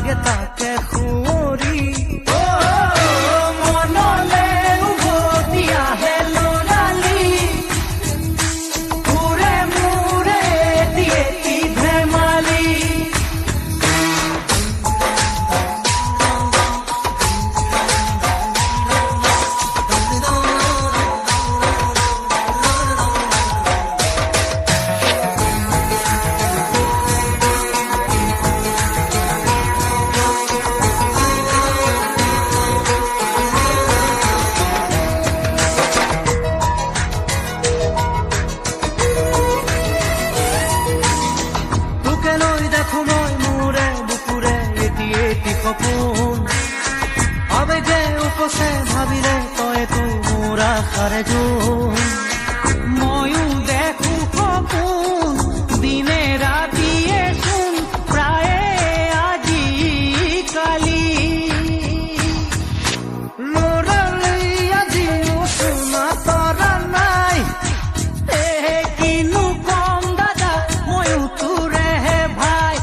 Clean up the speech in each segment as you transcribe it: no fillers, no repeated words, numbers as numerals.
লাগে তাকে সুঁৱৰি মনলে উভতি আহে ল'ৰালি ঘূৰে মূৰে দিয়ে কি ধেমালি সপোন আবেগে উপচে ভাবিলে তইতো মোৰ আশাৰে জোন ময়ো দেখো সপোন দিনে ৰাতিয়ে চোন প্ৰায়ে আজিকালি ল'ৰালি আজিও চোনা তৰা নাই কিনো কম দাদা ময়ো তোৰেহে ভাই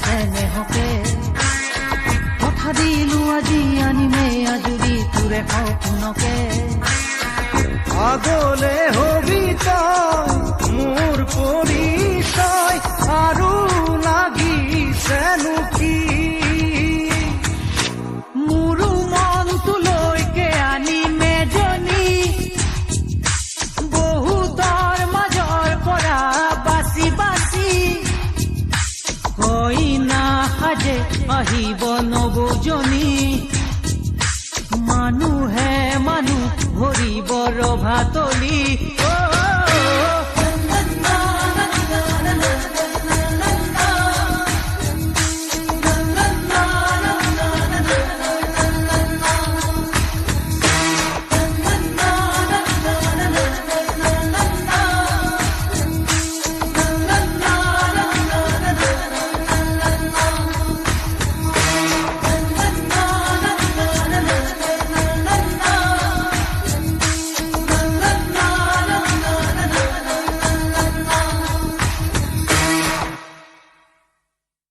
চেনেহকে কথা দিলো আজি আনিমে আজুৰি তোৰে সপোনকে আগলে হবি তই মোৰ পৰিচয় আৰু লাগিছেনো কি মোৰো মনটোলৈকে আনিমে জনী বহুতৰ মাজৰ পৰা বাচি বাচি কইনা সাজে আহিব নবজনী মানুহে মানুহ ভৰিব ৰভাতলি